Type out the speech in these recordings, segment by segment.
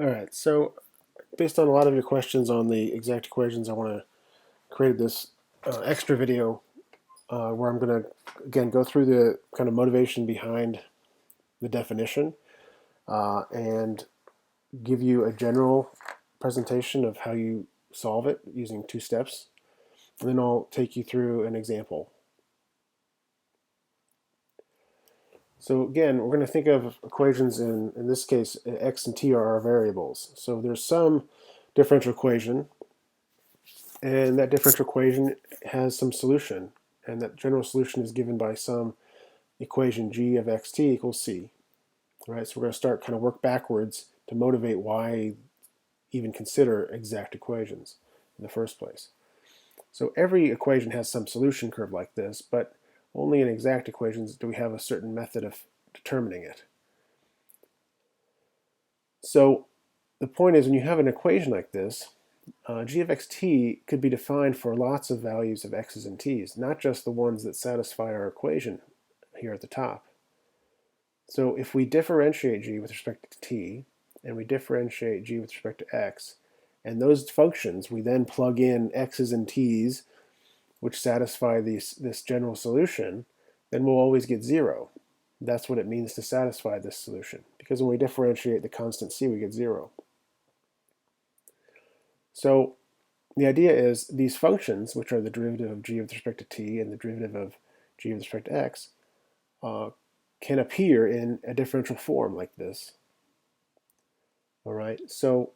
All right, so based on a lot of your questions on the exact equations, I want to create this extra video where I'm going to, again, go through the kind of motivation behind the definition and give you a general presentation of how you solve it using two steps. And then I'll take you through an example. So again, we're going to think of equations in this case, x and t are our variables. So there's some differential equation, and that differential equation has some solution, and that general solution is given by some equation g of xt equals c. All right, so we're going to start kind of work backwards to motivate why even consider exact equations in the first place. So every equation has some solution curve like this, but only in exact equations do we have a certain method of determining it. So the point is, when you have an equation like this, g of xt could be defined for lots of values of x's and t's, not just the ones that satisfy our equation here at the top. So if we differentiate g with respect to t, and we differentiate g with respect to x, and those functions we then plug in x's and t's, which satisfy this general solution, then we'll always get 0. That's what it means to satisfy this solution, because when we differentiate the constant c, we get 0. So the idea is these functions, which are the derivative of g with respect to t and the derivative of g with respect to x, can appear in a differential form like this. All right, so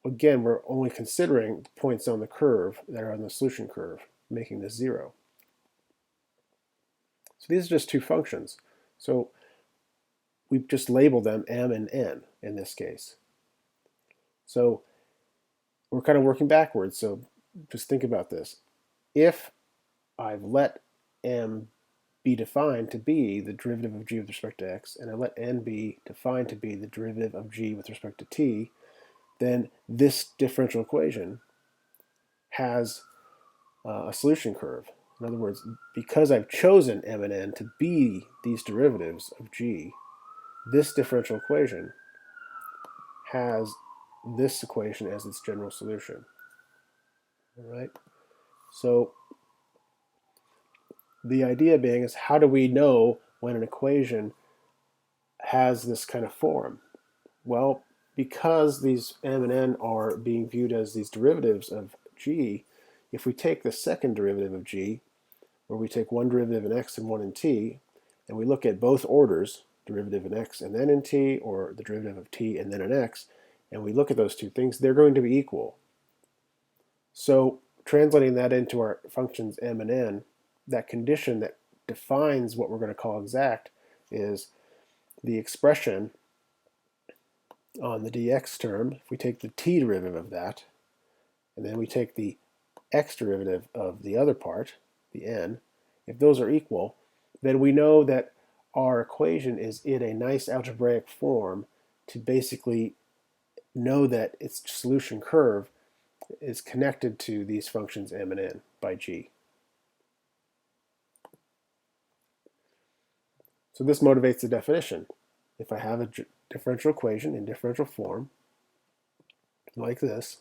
again, we're only considering points on the curve that are on the solution curve, making this 0. So these are just two functions. So we've just labeled them m and n in this case. So we're kind of working backwards, so just think about this. If I've let m be defined to be the derivative of g with respect to x, and I let n be defined to be the derivative of g with respect to t, then this differential equation has a solution curve. In other words, because I've chosen m and n to be these derivatives of g, this differential equation has this equation as its general solution. All right? So the idea being is, how do we know when an equation has this kind of form? Well, because these m and n are being viewed as these derivatives of g, if we take the second derivative of g, where we take one derivative in x and one in t, and we look at both orders, derivative in x and then in t, or the derivative of t and then in x, and we look at those two things, they're going to be equal. So translating that into our functions m and n, that condition that defines what we're going to call exact is the expression on the dx term. If we take the t derivative of that, and then we take the x derivative of the other part, the n, if those are equal, then we know that our equation is in a nice algebraic form to basically know that its solution curve is connected to these functions m and n by g. So this motivates the definition. If I have a differential equation in differential form, like this,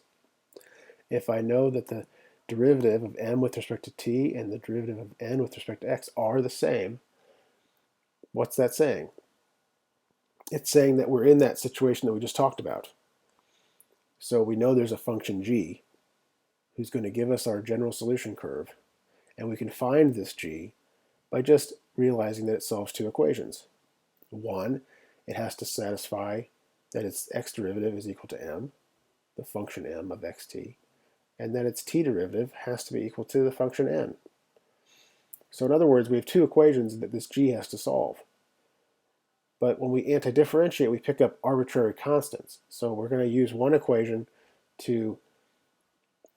if I know that the derivative of m with respect to t and the derivative of n with respect to x are the same, what's that saying? It's saying that we're in that situation that we just talked about. So we know there's a function g who's going to give us our general solution curve, and we can find this g by just realizing that it solves two equations. One, it has to satisfy that its x derivative is equal to m, the function m of xt, and that its t derivative has to be equal to the function n. So in other words, we have two equations that this g has to solve. But when we anti-differentiate, we pick up arbitrary constants. So we're going to use one equation to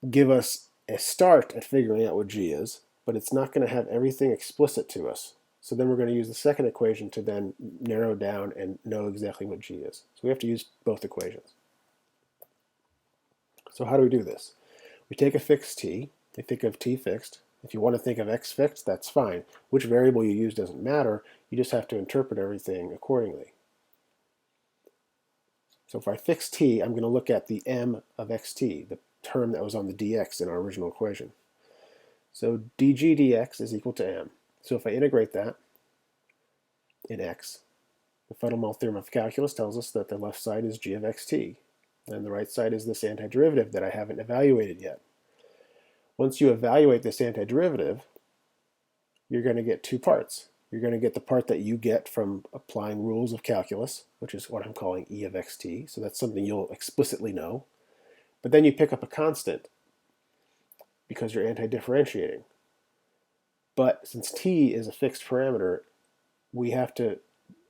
give us a start at figuring out what g is, but it's not going to have everything explicit to us. So then we're going to use the second equation to then narrow down and know exactly what g is. So we have to use both equations. So how do we do this? We take a fixed t, we think of t fixed. If you want to think of x fixed, that's fine. Which variable you use doesn't matter. You just have to interpret everything accordingly. So if I fix t, I'm going to look at the m of xt, the term that was on the dx in our original equation. So dg dx is equal to m. So if I integrate that in x, the fundamental theorem of calculus tells us that the left side is g of xt, and the right side is this antiderivative that I haven't evaluated yet. Once you evaluate this antiderivative, you're going to get two parts. You're going to get the part that you get from applying rules of calculus, which is what I'm calling e of xt, so that's something you'll explicitly know. But then you pick up a constant because you're anti-differentiating. But since t is a fixed parameter, we have to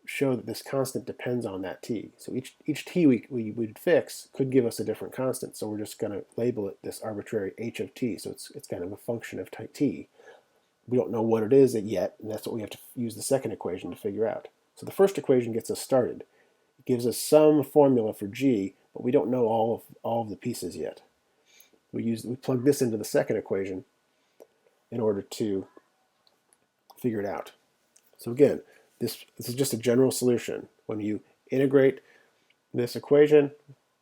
show that this constant depends on that t. So each t we would fix could give us a different constant, so we're just going to label it this arbitrary h of t, so it's kind of a function of t. We don't know what it is yet, and that's what we have to use the second equation to figure out. So the first equation gets us started. It gives us some formula for g, but we don't know all of the pieces yet. We plug this into the second equation in order to figure it out. So again, this is just a general solution. When you integrate this equation,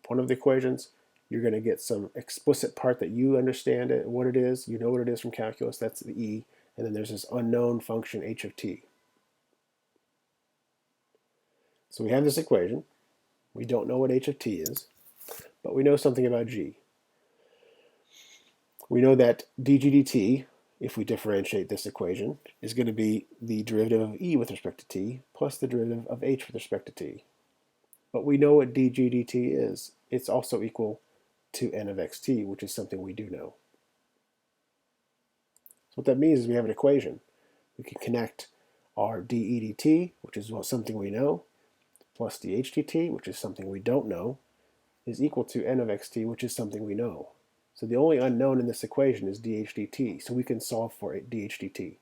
one of the equations, you're going to get some explicit part that you understand what it is. You know what it is from calculus. That's the e. And then there's this unknown function h of t. So we have this equation. We don't know what h of t is, but we know something about g. We know that dg dt, if we differentiate this equation, is going to be the derivative of e with respect to t plus the derivative of h with respect to t. But we know what dg dt is. It's also equal to n of xt, which is something we do know. So what that means is we have an equation. We can connect our dE dt, which is something we know, plus dH dt, which is something we don't know, is equal to n of xt, which is something we know. So the only unknown in this equation is dH dt, so we can solve for dH dt.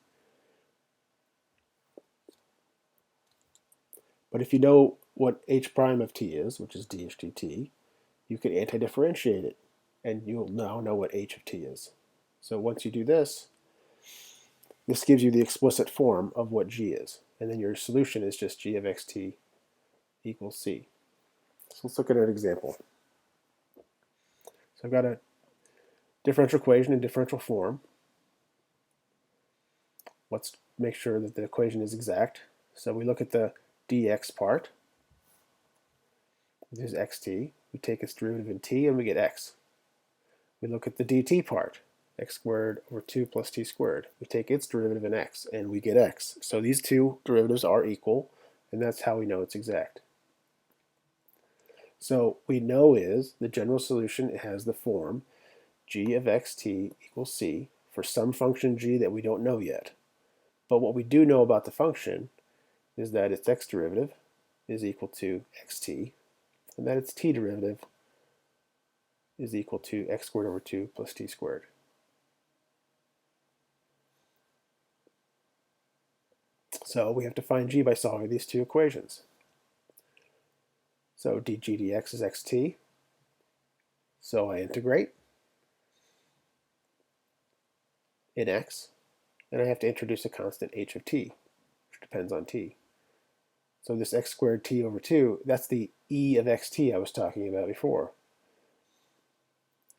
But if you know what h prime of t is, which is dH dt, you can anti-differentiate it, and you'll now know what h of t is. So once you do this, this gives you the explicit form of what g is, and then your solution is just g of xt equals c. So let's look at an example. So I've got a differential equation in differential form. Let's make sure that the equation is exact. So we look at the dx part. This is xt. We take its derivative in t and we get x. We look at the dt part, x squared over 2 plus t squared. We take its derivative in x and we get x. So these two derivatives are equal, and that's how we know it's exact. So we know is the general solution has the form g of xt equals c for some function g that we don't know yet. But what we do know about the function is that its x derivative is equal to xt, and that its t derivative is equal to x squared over 2 plus t squared. So we have to find g by solving these two equations. So dg dx is xt. So I integrate in x, and I have to introduce a constant h of t, which depends on t. So this x squared t over 2, that's the e of xt I was talking about before.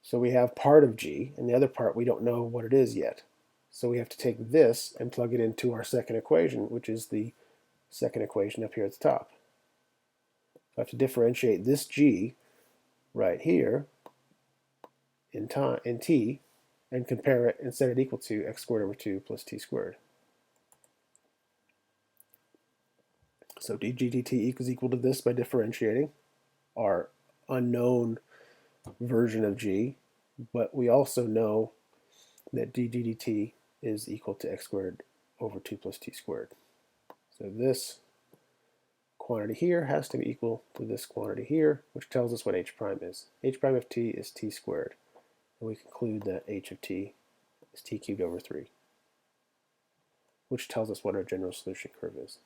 So we have part of g, and the other part we don't know what it is yet. So we have to take this and plug it into our second equation, which is the second equation up here at the top. So I have to differentiate this g right here in t and compare it and set it equal to x squared over 2 plus t squared. So dg dt is equal to this by differentiating our unknown version of g, but we also know that dg dt is equal to x squared over 2 plus t squared. So this quantity here has to be equal to this quantity here, which tells us what h prime is. H prime of t is t squared, and we conclude that h of t is t cubed over 3, which tells us what our general solution curve is.